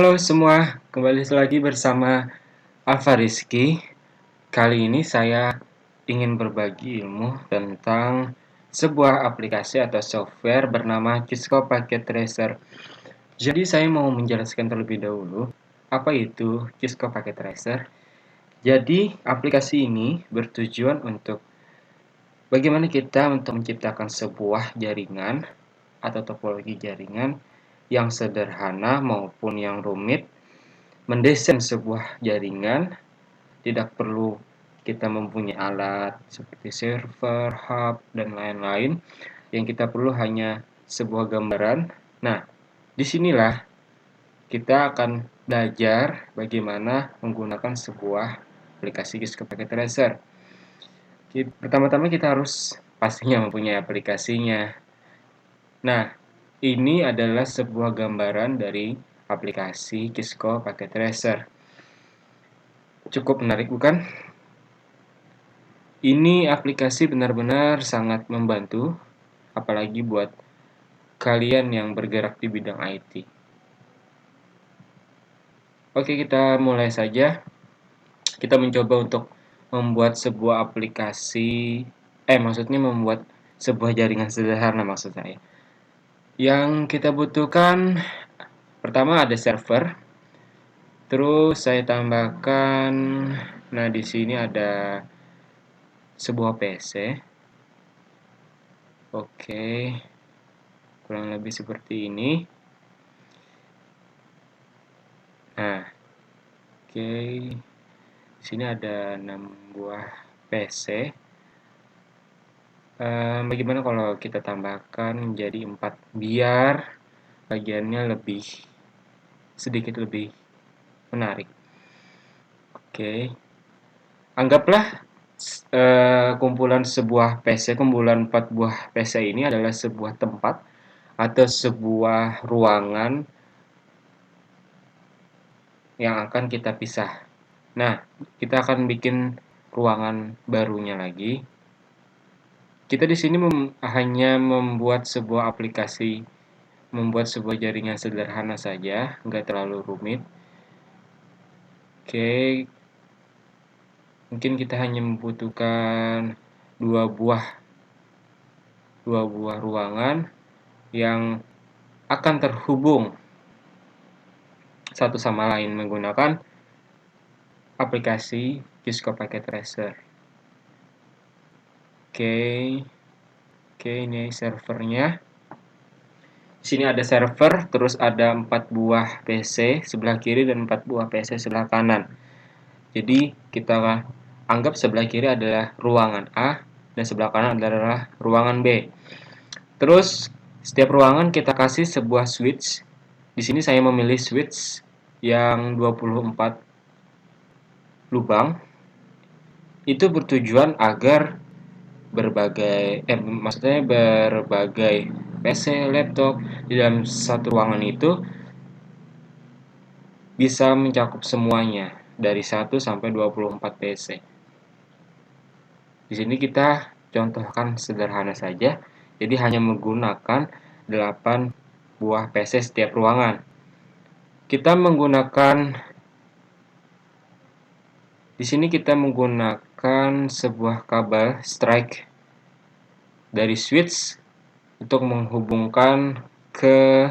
Halo semua, kembali lagi bersama Alfa Rizky. Kali ini saya ingin berbagi ilmu tentang sebuah aplikasi atau software bernama Cisco Packet Tracer. Jadi saya mau menjelaskan terlebih dahulu apa itu Cisco Packet Tracer. Jadi aplikasi ini bertujuan untuk bagaimana kita untuk menciptakan sebuah jaringan atau topologi jaringan yang sederhana maupun yang rumit. Mendesain sebuah jaringan tidak perlu kita mempunyai alat seperti server, hub, dan lain-lain. Yang kita perlu hanya sebuah gambaran. Nah, disinilah kita akan belajar bagaimana menggunakan sebuah aplikasi Cisco Packet Tracer. Pertama-tama kita harus pastinya mempunyai aplikasinya. Nah, ini adalah sebuah gambaran dari aplikasi Cisco Packet Tracer. Cukup menarik bukan? Ini aplikasi benar-benar sangat membantu, apalagi buat kalian yang bergerak di bidang IT. Oke, kita mulai saja. Kita mencoba untuk membuat sebuah aplikasi, maksudnya membuat sebuah jaringan sederhana maksud saya. Yang kita butuhkan, pertama ada server. Terus saya tambahkan, nah di sini ada sebuah PC. Oke, kurang lebih seperti ini. Nah, oke, di sini ada 6 buah PC. Bagaimana kalau kita tambahkan menjadi 4 biar bagiannya sedikit lebih menarik. Oke, anggaplah kumpulan 4 buah PC ini adalah sebuah tempat atau sebuah ruangan yang akan kita pisah. Nah, kita akan bikin ruangan barunya lagi. Kita di sini hanya membuat sebuah aplikasi, membuat sebuah jaringan sederhana saja, nggak terlalu rumit. Oke, mungkin kita hanya membutuhkan dua buah ruangan yang akan terhubung satu sama lain menggunakan aplikasi Cisco Packet Tracer. Oke, ini servernya. Di sini ada server, terus ada 4 buah PC sebelah kiri dan 4 buah PC sebelah kanan. Jadi kita anggap sebelah kiri adalah ruangan A dan sebelah kanan adalah ruangan B. Terus setiap ruangan kita kasih sebuah switch. Di sini saya memilih switch yang 24 lubang. Itu bertujuan agar berbagai PC, laptop di dalam satu ruangan itu bisa mencakup semuanya dari 1 sampai 24 PC. Di sini kita contohkan sederhana saja. Jadi hanya menggunakan 8 buah PC setiap ruangan. Kita menggunakan di sini kita menggunakan sebuah kabel strike dari switch untuk menghubungkan ke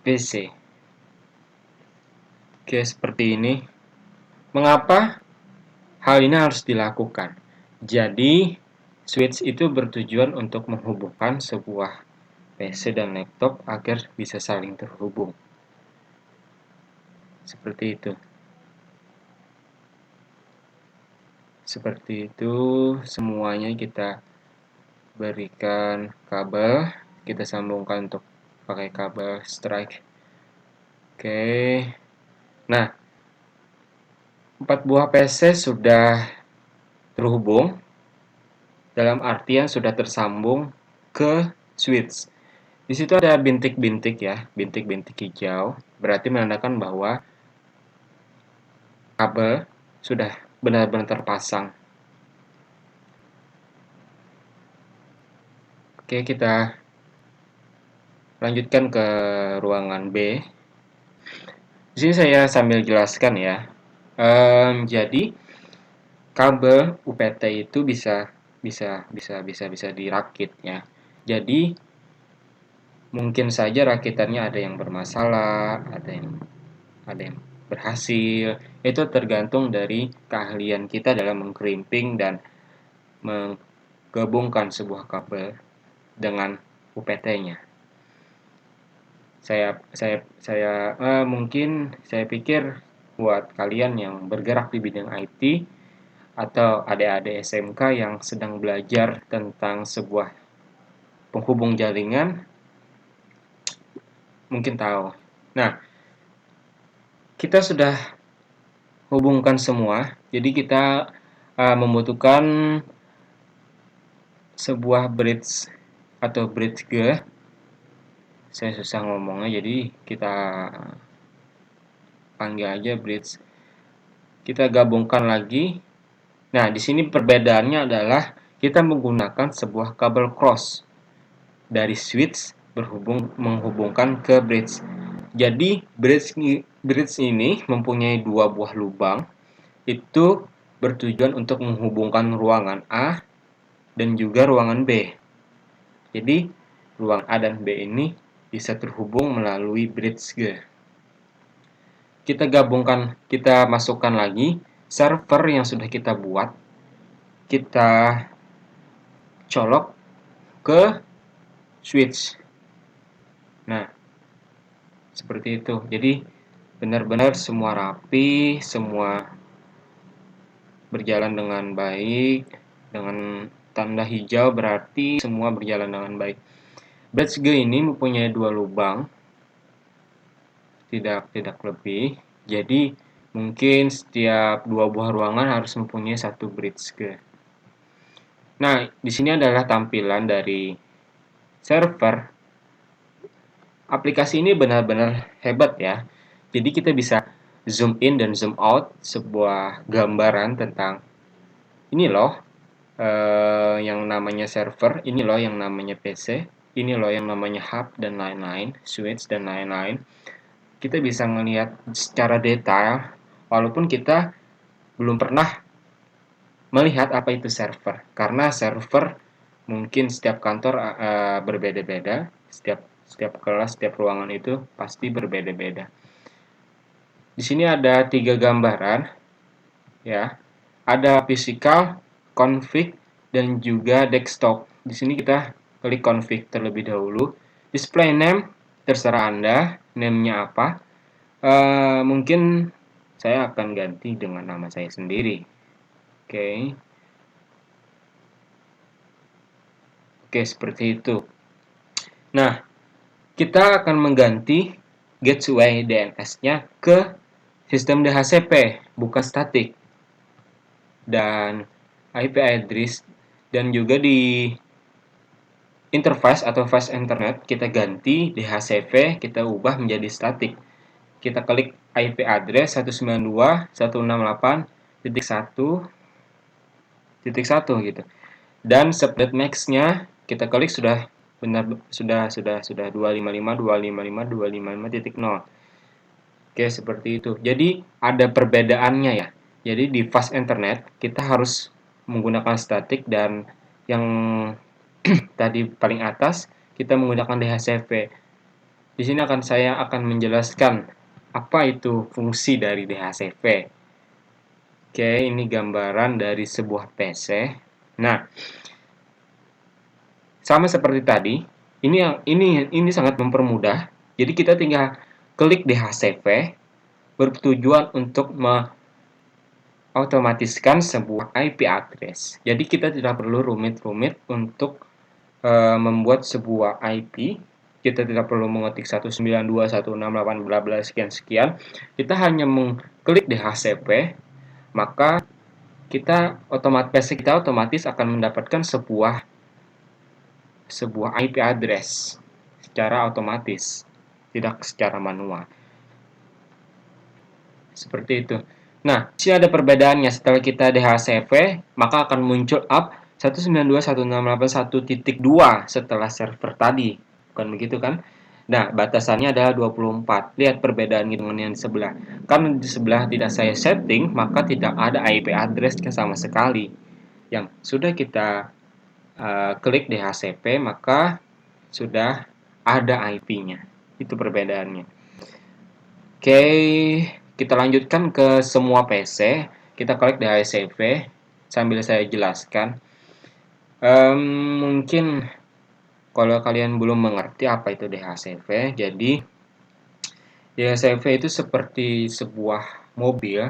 PC. Oke, seperti ini. Mengapa hal ini harus dilakukan? Jadi, switch itu bertujuan untuk menghubungkan sebuah PC dan laptop agar bisa saling terhubung. Seperti itu. Seperti itu, semuanya kita berikan kabel, kita sambungkan untuk pakai kabel strike. Oke. Nah, 4 buah PC sudah terhubung, dalam artian sudah tersambung ke switch. Di situ ada bintik-bintik ya, bintik-bintik hijau, berarti menandakan bahwa kabel sudah benar-benar terpasang. Oke, kita lanjutkan ke ruangan B. Di sini saya sambil jelaskan ya. Jadi kabel UPT itu bisa dirakit ya. Jadi mungkin saja rakitannya ada yang bermasalah, ada yang berhasil. Itu tergantung dari keahlian kita dalam mengkrimping dan menggabungkan sebuah kabel dengan UPT-nya. Mungkin saya pikir buat kalian yang bergerak di bidang IT atau adik-adik SMK yang sedang belajar tentang sebuah penghubung jaringan mungkin tahu. Nah, kita sudah hubungkan semua, jadi kita membutuhkan sebuah bridge atau bridge G. Saya susah ngomongnya, jadi kita panggil aja bridge. Kita gabungkan lagi. Nah, di sini perbedaannya adalah kita menggunakan sebuah kabel cross dari switch menghubungkan ke bridge. Jadi bridge ini mempunyai dua buah lubang. Itu bertujuan untuk menghubungkan ruangan A dan juga ruangan B. Jadi ruang A dan B ini bisa terhubung melalui bridge G. Kita masukkan lagi server yang sudah kita buat. Kita colok ke switch. Nah, seperti itu. Jadi benar-benar semua rapi, semua berjalan dengan baik. Dengan tanda hijau berarti semua berjalan dengan baik. Bridge G ini mempunyai dua lubang, tidak lebih. Jadi mungkin setiap dua buah ruangan harus mempunyai satu bridge G. Nah, di sini adalah tampilan dari server. Aplikasi ini benar-benar hebat ya. Jadi kita bisa zoom in dan zoom out sebuah gambaran tentang ini loh yang namanya server, ini loh yang namanya PC, ini loh yang namanya hub dan lain-lain, switch dan lain-lain. Kita bisa melihat secara detail walaupun kita belum pernah melihat apa itu server, karena server mungkin setiap kantor berbeda-beda, setiap kelas, setiap ruangan itu pasti berbeda-beda. Di sini ada 3 gambaran ya. Ada physical, config, dan juga desktop. Di sini kita klik config terlebih dahulu. Display name terserah Anda, name-nya apa. Mungkin saya akan ganti dengan nama saya sendiri. Oke, seperti itu. Nah, kita akan mengganti gateway DNS-nya ke sistem DHCP, bukan statik. Dan IP address dan juga di interface atau fast internet kita ganti DHCP, kita ubah menjadi statik. Kita klik IP address 192.168.1.1 gitu. Dan subnet max-nya kita klik sudah 255.255.255.0. Oke, seperti itu. Jadi ada perbedaannya ya. Jadi di fast internet kita harus menggunakan statik, dan yang tadi paling atas kita menggunakan DHCP. Di sini saya akan menjelaskan apa itu fungsi dari DHCP. Oke, ini gambaran dari sebuah PC. Nah, sama seperti tadi, ini sangat mempermudah. Jadi kita tinggal klik DHCP bertujuan untuk otomatiskan sebuah IP address. Jadi kita tidak perlu rumit-rumit untuk membuat sebuah IP. Kita tidak perlu mengetik 192.168 bla bla sekian. Kita hanya mengklik DHCP, maka PC kita otomatis akan mendapatkan sebuah IP address secara otomatis, tidak secara manual. Seperti itu. Nah, di sini ada perbedaannya. Setelah kita DHCP, maka akan muncul app 192.168.1.2 setelah server tadi. Bukan begitu kan? Nah, batasannya adalah 24. Lihat perbedaannya dengan yang sebelah. Karena di sebelah tidak saya setting, maka tidak ada IP address sama sekali. Yang sudah kita klik DHCP, maka sudah ada IP-nya. Itu perbedaannya. Oke, kita lanjutkan ke semua PC. Kita klik DHCP sambil saya jelaskan. Mungkin kalau kalian belum mengerti apa itu DHCP, jadi DHCP itu seperti sebuah mobil.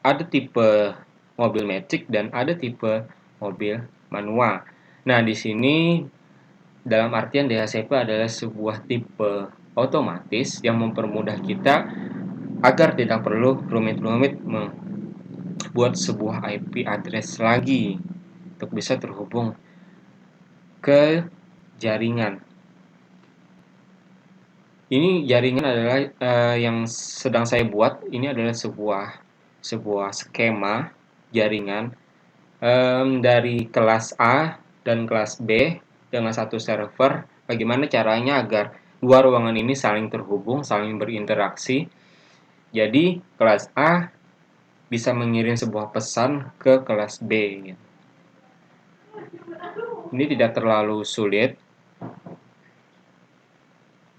Ada tipe mobil matic dan ada tipe mobil manual. Nah, di sini dalam artian DHCP adalah sebuah tipe otomatis yang mempermudah kita agar tidak perlu rumit-rumit membuat sebuah IP address lagi untuk bisa terhubung ke jaringan. Ini jaringan adalah yang sedang saya buat. Ini adalah sebuah skema jaringan dari kelas A dan kelas B dengan satu server. Bagaimana caranya agar dua ruangan ini saling terhubung, saling berinteraksi. Jadi kelas A bisa mengirim sebuah pesan ke kelas B. Ini tidak terlalu sulit.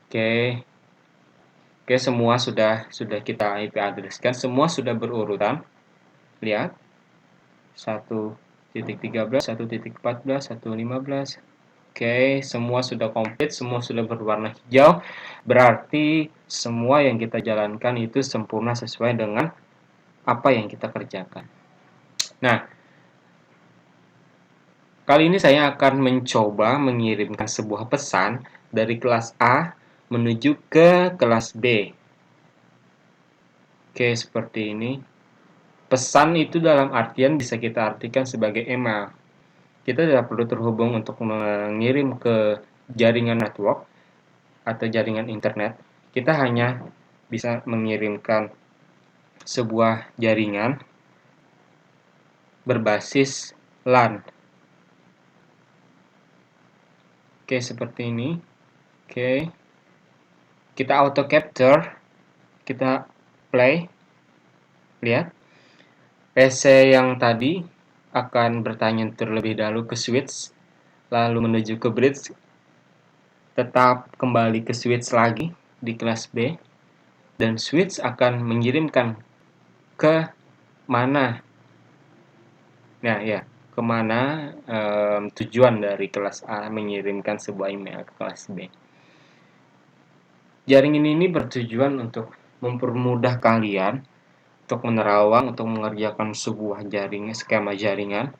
Oke, semua sudah kita IP addresskan, semua sudah berurutan. Lihat. 1.13, 1.14, 1.15. Oke, semua sudah komplit, semua sudah berwarna hijau. Berarti semua yang kita jalankan itu sempurna sesuai dengan apa yang kita kerjakan. Nah, kali ini saya akan mencoba mengirimkan sebuah pesan dari kelas A menuju ke kelas B. Oke, seperti ini. Pesan itu dalam artian bisa kita artikan sebagai email. Kita tidak perlu terhubung untuk mengirim ke jaringan network atau jaringan internet. Kita hanya bisa mengirimkan sebuah jaringan berbasis LAN. Oke, seperti ini. Oke. Kita auto capture, kita play. Lihat. PC yang tadi akan bertanya terlebih dahulu ke switch, lalu menuju ke bridge, tetap kembali ke switch lagi di kelas B, dan switch akan mengirimkan ke mana. Nah, ya, kemana tujuan dari kelas A mengirimkan sebuah email ke kelas B. Jaringan ini bertujuan untuk mempermudah kalian untuk menerawang, untuk mengerjakan sebuah jaringan, skema jaringan.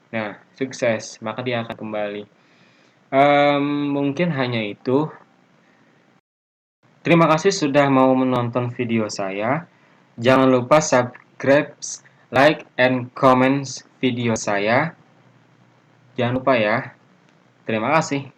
Nah, sukses, maka dia akan kembali. Mungkin hanya itu. Terima kasih sudah mau menonton video saya. Jangan lupa subscribe, like, and comment video saya. Jangan lupa ya. Terima kasih.